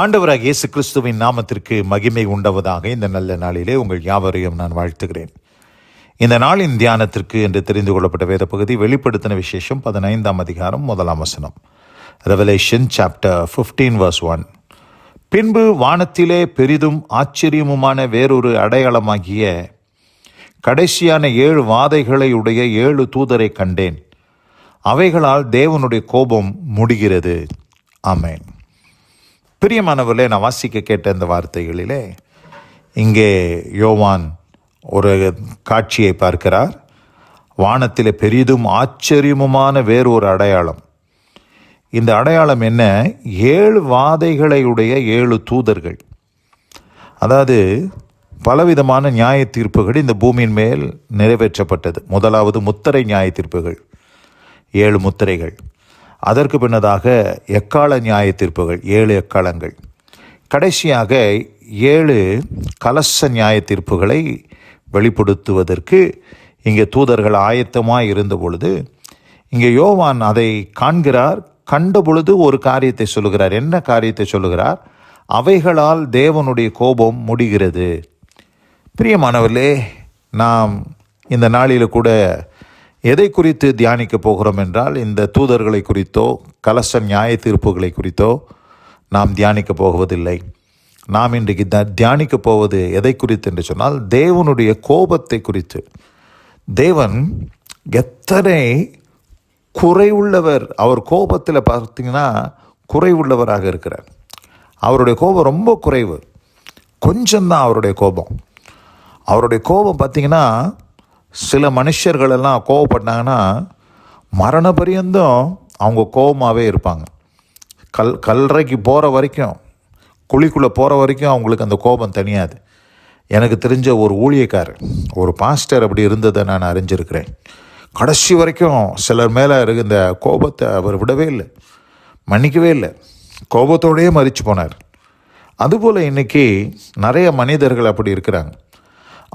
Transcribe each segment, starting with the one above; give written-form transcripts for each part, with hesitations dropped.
ஆண்டவராக இயேசு கிறிஸ்துவின் நாமத்திற்கு மகிமை உண்டவதாக இந்த நல்ல நாளிலே உங்கள் யாவரையும் நான் வாழ்த்துகிறேன். இந்த நாளின் தியானத்திற்கு என்று தெரிந்து கொள்ளப்பட்ட வேத பகுதி வெளிப்படுத்தின விசேஷம் 15ஆம் அதிகாரம் 1ஆம் வசனம். Revelation chapter 15 verse 1. பின்பு வானத்திலே பெரிதும் ஆச்சரியமுமான வேறொரு அடையாளமாகிய கடைசியான 7 வாதைகளை உடைய 7 தூதரை கண்டேன். அவைகளால் தேவனுடைய கோபம் முடிகிறது. ஆமென். பிரியமானவர்களே, நான் வாசிக்க கேட்ட இந்த வார்த்தைகளிலே இங்கே யோவான் ஒரு காட்சியை பார்க்கிறார். வானத்திலே பெரிதும் ஆச்சரியமுமான வேறு ஒரு அடையாளம். இந்த அடையாளம் என்ன? 7 வாதைகளை உடைய 7 தூதர்கள். அதாவது பலவிதமான நியாய தீர்ப்புகள் இந்த பூமியின் மேல் நிறைவேற்றப்பட்டது. முதலாவது முத்திரை நியாய தீர்ப்புகள், 7 முத்திரைகள். அதற்கு பின்னதாக எக்கால நியாய தீர்ப்புகள், 7 எக்காலங்கள். கடைசியாக 7 கலச நியாய தீர்ப்புகளை வெளிப்படுத்துவதற்கு இங்கே தூதர்கள் ஆயத்தமாக இருந்த பொழுது இங்கே யோவான் அதை காண்கிறார். கண்ட பொழுது ஒரு காரியத்தை சொல்லுகிறார். என்ன காரியத்தை சொல்லுகிறார்? அவைகளால் தேவனுடைய கோபம் முடிகிறது. பிரியமானவர்களே, நாம் இந்த நாளில் கூட எதை குறித்து தியானிக்க போகிறோம் என்றால், இந்த தூதர்களை குறித்தோ கலச நியாய தீர்ப்புகளை குறித்தோ நாம் தியானிக்க போவதில்லை. நாம் இன்றைக்கு தியானிக்க போவது எதை குறித்து என்று சொன்னால், தேவனுடைய கோபத்தை குறித்து. தேவன் எத்தனை குறைவுள்ளவர்! அவர் கோபத்தில் பார்த்தீங்கன்னா குறைவுள்ளவராக இருக்கிறார். அவருடைய கோபம் ரொம்ப குறைவு, கொஞ்சம்தான் அவருடைய கோபம். அவருடைய கோபம் பார்த்திங்கன்னா, சில மனுஷர்களெல்லாம் கோவப்பட்டாங்கன்னா மரண பரியந்தம் அவங்க கோபமாகவே இருப்பாங்க. கல்லறைக்கு போகிற வரைக்கும், குழிக்குள்ளே போகிற வரைக்கும் அவங்களுக்கு அந்த கோபம் தனியாது. எனக்கு தெரிஞ்ச ஒரு ஊழியக்காரர், ஒரு பாஸ்டர் அப்படி இருந்ததை நான் அறிஞ்சிருக்கிறேன். கடைசி வரைக்கும் சிலர் மேலே இந்த கோபத்தை அவர் விடவே இல்லை, மன்னிக்கவே இல்லை, கோபத்தோடையே மறித்து போனார். அதுபோல் இன்றைக்கி நிறைய மனிதர்கள் அப்படி இருக்கிறாங்க.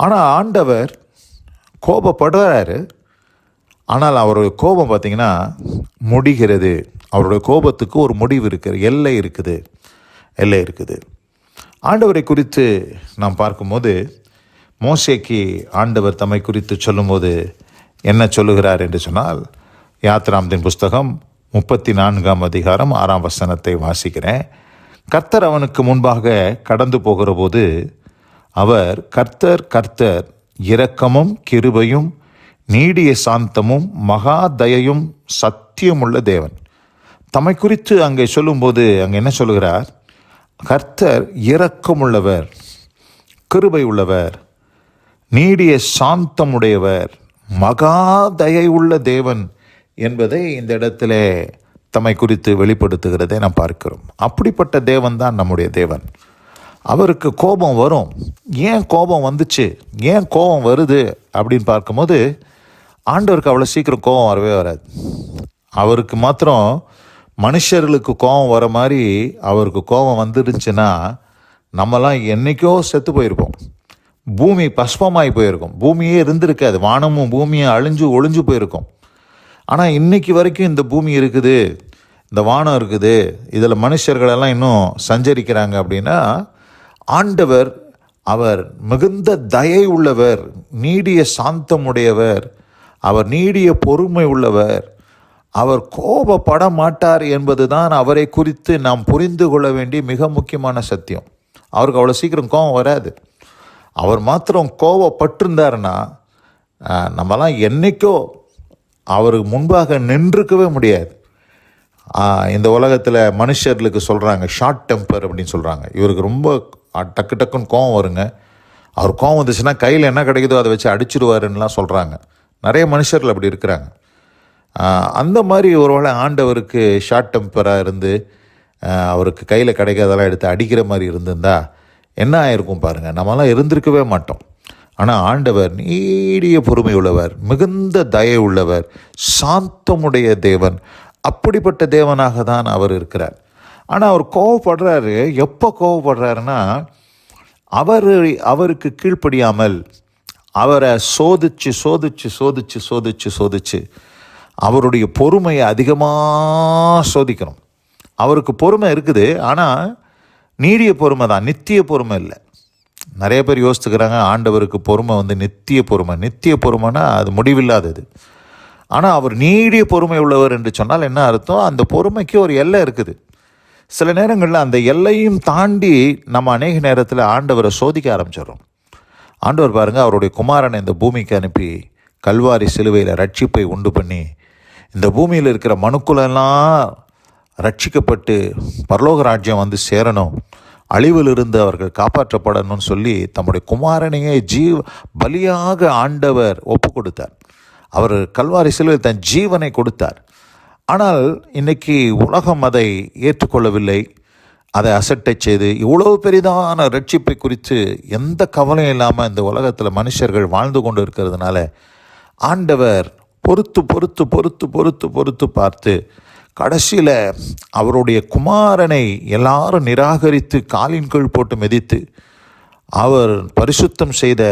ஆனால் ஆண்டவர் கோபப்படுறாரு. ஆனால் அவருடைய கோபம் பார்த்திங்கன்னா முடிகிறது. அவருடைய கோபத்துக்கு ஒரு முடிவு இருக்குது, எல்லை இருக்குது. ஆண்டவரை குறித்து நாம் பார்க்கும்போது, மோசேக்கு ஆண்டவர் தம்மை குறித்து சொல்லும்போது என்ன சொல்லுகிறார் என்று சொன்னால், யாத்ராமத்தின் புஸ்தகம் 34ஆம் அதிகாரம் 6ஆம் வசனத்தை வாசிக்கிறேன். கர்த்தர் அவனுக்கு முன்பாக கடந்து போகிற போது அவர், கர்த்தர் இரக்கமும் கிருபையும் நீடிய சாந்தமும் மகா தயையும் சத்தியமுள்ள தேவன். தம்மை குறித்து அங்கே சொல்லும்போது அங்கே என்ன சொல்லுகிறார்? கர்த்தர் இரக்கமுள்ளவர், கிருபை உள்ளவர், நீடிய சாந்தமுடையவர், மகா தயை உள்ள தேவன் என்பதை இந்த இடத்துல தம்மை குறித்து வெளிப்படுத்துகிறதை நாம் பார்க்கிறோம். அப்படிப்பட்ட தேவன் தான் நம்முடைய தேவன். அவருக்கு கோபம் வரும். ஏன் கோபம் வந்துச்சு, ஏன் கோபம் வருது அப்படின்னு பார்க்கும்போது, ஆண்டவருக்கு அவ்வளோ சீக்கிரம் கோபம் வரவே வராது. அவருக்கு மாத்திரம் மனுஷர்களுக்கு கோபம் வர மாதிரி அவருக்கு கோபம் வந்துருந்துச்சுன்னா நம்மலாம் என்றைக்கோ செத்து போயிருப்போம். பூமி பஸ்பமாகி போயிருக்கும், பூமியே இருந்திருக்காது, வானமும் பூமியும் ஒளிஞ்சு போயிருக்கும். ஆனால் இன்னைக்கு வரைக்கும் இந்த பூமி இருக்குது, இந்த வானம் இருக்குது, இதில் மனுஷர்களெல்லாம் இன்னும் சஞ்சரிக்கிறாங்க. அப்படின்னா ஆண்டவர் அவர் மிகுந்த தயை உள்ளவர், நீடிய சாந்தமுடையவர், அவர் நீடிய பொறுமை உள்ளவர், அவர் கோபப்பட மாட்டார் என்பது தான் அவரை குறித்து நாம் புரிந்து கொள்ள வேண்டிய மிக முக்கியமான சத்தியம். அவருக்கு அவ்வளோ சீக்கிரம் கோபம் வராது. அவர் மாத்திரம் கோபப்பட்டிருந்தாருன்னா நம்மலாம் என்றைக்கோ அவருக்கு முன்பாக நின்றுக்கவே முடியாது. இந்த உலகத்தில் மனுஷர்களுக்கு சொல்கிறாங்க ஷார்ட் டெம்பர் அப்படின்னு சொல்கிறாங்க. இவருக்கு ரொம்ப டக்குன்னு கோவம் வருங்க. அவர் கோவம் வந்துச்சுன்னா கையில் என்ன கிடைக்குதோ அதை வச்சு அடிச்சிடுவாருன்னெலாம் சொல்கிறாங்க. நிறைய மனுஷர்கள் அப்படி இருக்கிறாங்க. அந்த மாதிரி ஒருவேளை ஆண்டவருக்கு ஷார்ட் டெம்பராக இருந்து அவருக்கு கையில் கிடைக்காதெல்லாம் எடுத்து அடிக்கிற மாதிரி இருந்திருந்தா என்ன ஆயிருக்கும் பாருங்கள். நம்மளாம் இருந்திருக்கவே மாட்டோம். ஆனால் ஆண்டவர் நீடிய பொறுமை உள்ளவர், மிகுந்த தயை உள்ளவர், சாந்தமுடைய தேவன். அப்படிப்பட்ட தேவனாக தான் அவர் இருக்கிறார். ஆனால் அவர் கோவப்படுறாரு. எப்போ கோவப்படுறாருன்னா, அவருக்கு கீழ்ப்படியாமல் அவரை சோதிச்சு அவருடைய பொறுமையை அதிகமாக சோதிக்கணும். அவருக்கு பொறுமை இருக்குது, ஆனால் நீடிய பொறுமை தான், நித்திய பொறுமை இல்லை. நிறைய பேர் யோசித்துக்கிறாங்க ஆண்டவருக்கு பொறுமை நித்திய பொறுமை. நித்திய பொறுமைனா அது முடிவில்லாதது. ஆனால் அவர் நீடிய பொறுமை உள்ளவர் என்று சொன்னால் என்ன அர்த்தம்? அந்த பொறுமைக்கு ஒரு எல்லை இருக்குது. சில நேரங்களில் அந்த எல்லையும் தாண்டி நம்ம அநேக நேரத்தில் ஆண்டவரை சோதிக்க ஆரம்பிச்சிடறோம். ஆண்டவர் பாருங்கள், அவருடைய குமாரனை இந்த பூமிக்கு அனுப்பி கல்வாரி சிலுவையில் ரட்சிப்பை உண்டு பண்ணி இந்த பூமியில் இருக்கிற மனுக்குலெல்லாம் ரட்சிக்கப்பட்டு பரலோக ராஜ்யம் சேரணும், அழிவிலிருந்து அவர்கள் காப்பாற்றப்படணும்னு சொல்லி தம்முடைய குமாரனையே பலியாக ஆண்டவர் ஒப்பு கொடுத்தார். அவர் கல்வாரி சிலுவையில் தன் ஜீவனை கொடுத்தார். ஆனால் இன்னைக்கு உலகம் அதை ஏற்றுக்கொள்ளவில்லை. அதை அசட்டை செய்து இவ்வளோ பெரிதான ரட்சிப்பை குறித்து எந்த கவலையும் இல்லாமல் இந்த உலகத்தில் மனுஷர்கள் வாழ்ந்து கொண்டு இருக்கிறதுனால ஆண்டவர் பொறுத்து பொறுத்து பொறுத்து பொறுத்து பொறுத்து பார்த்து கடைசியில் அவருடைய குமாரனை எல்லாரும் நிராகரித்து காலின் கீழ் போட்டு மிதித்து அவர் பரிசுத்தம் செய்த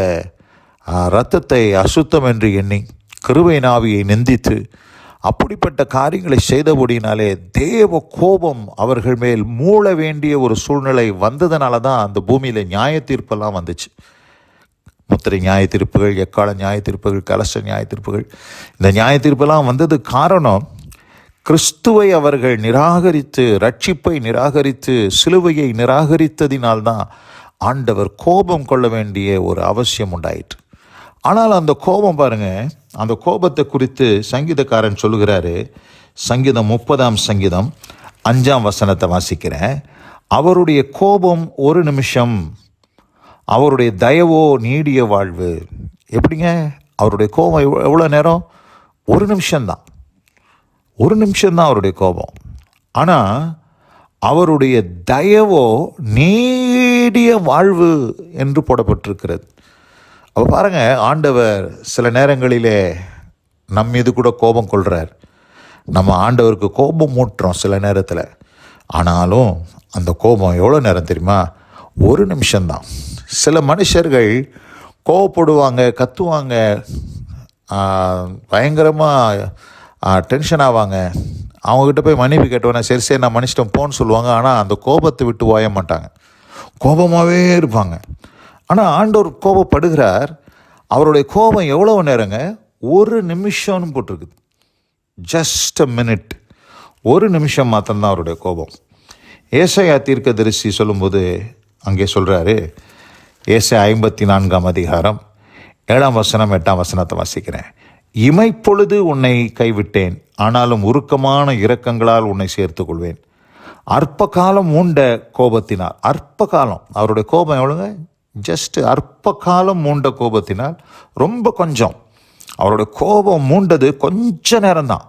இரத்தத்தை அசுத்தம் என்று எண்ணி கிருபை நாவியை நிந்தித்து அப்படிப்பட்ட காரியங்களை செய்தபடினாலே தேவ கோபம் அவர்கள் மேல் மூழ வேண்டிய ஒரு சூழ்நிலை வந்ததுனால தான் அந்த பூமியில் நியாய தீர்ப்பெல்லாம் வந்துச்சு. முத்திரை நியாய தீர்ப்புகள், எக்கால நியாய தீர்ப்புகள், கலச நியாய தீர்ப்புகள். இந்த நியாய தீர்ப்பெல்லாம் வந்தது காரணம் கிறிஸ்துவை அவர்கள் நிராகரித்து, ரட்சிப்பை நிராகரித்து, சிலுவையை நிராகரித்ததினால்தான் ஆண்டவர் கோபம் கொள்ள வேண்டிய ஒரு அவசியம் உண்டாயிற்று. ஆனால் அந்த கோபம் பாருங்கள், அந்த கோபத்தை குறித்து சங்கீதக்காரன் சொல்லுகிறாரு. சங்கீதம் 30ஆம் சங்கீதம் 5ஆம் வசனத்தை வாசிக்கிறேன். அவருடைய கோபம் ஒரு நிமிஷம், அவருடைய தயவோ நீடிய வாழ்வு. எப்படிங்க? அவருடைய கோபம் எவ்வளோ நேரம்? ஒரு நிமிஷம்தான். ஒரு நிமிஷம்தான் அவருடைய கோபம். ஆனால் அவருடைய தயவோ நீடிய வாழ்வு என்று போடப்பட்டிருக்கிறது. அப்போ பாருங்கள், ஆண்டவர் சில நேரங்களிலே நம் மீது கூட கோபம் கொள்கிறார். நம்ம ஆண்டவருக்கு கோபம் மூட்டுறோம் சில நேரத்தில். ஆனாலும் அந்த கோபம் எவ்வளோ நேரம் தெரியுமா? ஒரு நிமிஷம்தான். சில மனுஷர்கள் கோபப்படுவாங்க, கத்துவாங்க, பயங்கரமாக டென்ஷன் ஆவாங்க. அவங்கக்கிட்ட போய் மன்னிப்பு கேட்டவொன்னே சரி சரி நான் மன்னிச்சிட்டேன் போன்னு சொல்லுவாங்க. ஆனால் அந்த கோபத்தை விட்டு ஓய மாட்டாங்க, கோபமாகவே இருப்பாங்க. ஆனால் ஆண்டவர் கோபப்படுகிறார். அவருடைய கோபம் எவ்வளோ நேரங்க? ஒரு நிமிஷம்னு போட்டிருக்குது. ஜஸ்ட் அ மினிட், ஒரு நிமிஷம் மாத்திரம்தான் அவருடைய கோபம். ஏசாயா தீர்க்கதரிசி சொல்லும்போது அங்கே சொல்கிறாரு. ஏசாயா 54ஆம் அதிகாரம் 7ஆம் வசனம் 8ஆம் வசனத்தை வாசிக்கிறேன். இமைப்பொழுது உன்னை கைவிட்டேன், ஆனாலும் உருக்கமான இரக்கங்களால் உன்னை சேர்த்து கொள்வேன். அற்ப காலம் மூண்ட கோபத்தினால், அற்ப காலம், அவருடைய கோபம் எவ்வளோங்க? ஜஸ்ட் அற்ப காலம் மூண்ட கோபத்தினால், ரொம்ப கொஞ்சம். அவருடைய கோபம் மூண்டது கொஞ்ச நேரம்தான்.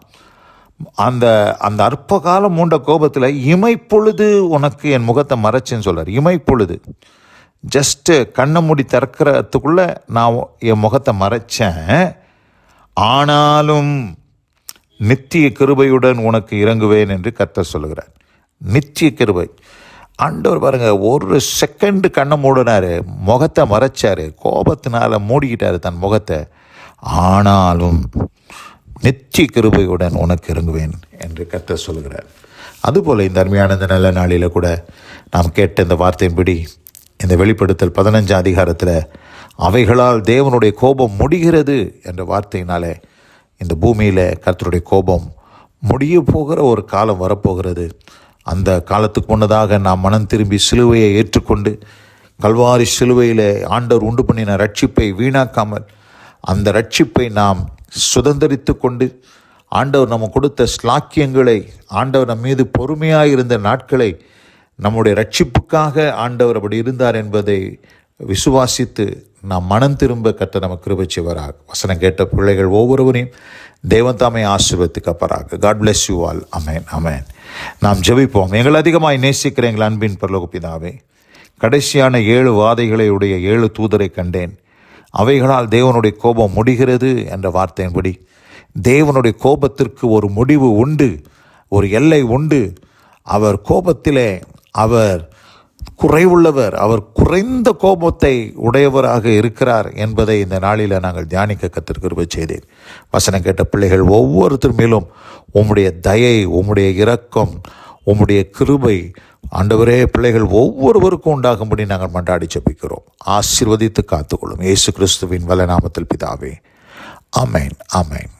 அந்த அந்த அற்ப காலம் மூண்ட கோபத்தில் இமைப்பொழுது உனக்கு என் முகத்தை மறைச்சேன்னு சொல்கிறார். இமைப்பொழுது, ஜஸ்ட்டு கண்ணை மூடி திறக்கிறதுக்குள்ளே நான் என் முகத்தை மறைச்சேன். ஆனாலும் நித்திய கிருபையுடன் உனக்கு இறங்குவேன் என்று கர்த்தர் சொல்லுகிறார். நித்திய கிருபை. ஆண்டவர் பாருங்க, ஒரு செகண்டு கண்ணை மூடினார், முகத்தை மறைச்சார், கோபத்தினால மூடிக்கிட்டார் தன் முகத்தை. ஆனாலும் நித்திய கிருபையுடன் உனக்கு இறங்குவேன் என்று கர்த்தர் சொல்லுகிறார். அதுபோல் இந்த அருமையான இந்த நல்ல நாளில் கூட நாம் கேட்ட இந்த வார்த்தையின்படி இந்த வெளிப்படுத்தல் 15ஆம் அதிகாரத்தில் அவைகளால் தேவனுடைய கோபம் முடிகிறது என்ற வார்த்தையினாலே இந்த பூமியில் கர்த்தருடைய கோபம் முடிய போகிற ஒரு காலம் வரப்போகிறது. அந்த காலத்துக்கு முன்னதாக நாம் மனம் திரும்பி சிலுவையை ஏற்றுக்கொண்டு கல்வாரி சிலுவையில் ஆண்டவர் உண்டு பண்ணின ரட்சிப்பை வீணாக்காமல் அந்த ரட்சிப்பை நாம் சுதந்திரித்து கொண்டு ஆண்டவர் நம்ம கொடுத்த ஸ்லாக்கியங்களை, ஆண்டவர் நம் மீது பொறுமையாக இருந்த நாட்களை, நம்முடைய ரட்சிப்புக்காக ஆண்டவர் அப்படி இருந்தார் என்பதை விசுவாசித்து நாம் மனம் திரும்ப கர்த்தர் நமக்கு கிருபை செய்வாராக. வசனம் கேட்ட பிள்ளைகள் ஒவ்வொருவரையும் தேவன் தாமே ஆசீர்வதிக்கப்பாராக. God bless you all. Amen, amen. நாம் ஜெபிப்போம். எங்கள் அதிகமாய் நேசிக்கிற எங்கள் அன்பின் பரலோக பிதாவே, கடைசியான 7 வாதைகளை உடைய 7 தூதரை கண்டேன். அவைகளால் தேவனுடைய கோபம் முடிகிறது என்ற வார்த்தையின்படி தேவனுடைய கோபத்திற்கு ஒரு முடிவு உண்டு, ஒரு எல்லை உண்டு. அவர் கோபத்திலே அவர் குறைவுள்ளவர், அவர் குறைந்த கோபத்தை உடையவராக இருக்கிறார் என்பதை இந்த நாளில் நாங்கள் தியானிக்க கர்த்தர் கிருபை செய்தேன். வசனம் கேட்ட பிள்ளைகள் ஒவ்வொருத்தர் மேலும் உம்முடைய தயை, உம்முடைய இரக்கம், உம்முடைய கிருபை, ஆண்டவரே, பிள்ளைகள் ஒவ்வொருவருக்கும் உண்டாகும்படி நாங்கள் மன்றாடி ஜெபிக்கிறோம். ஆசீர்வதித்து காத்துக்கொள்ளும். இயேசு கிறிஸ்துவின் வல்ல நாமத்தில் பிதாவே, ஆமென், ஆமென்.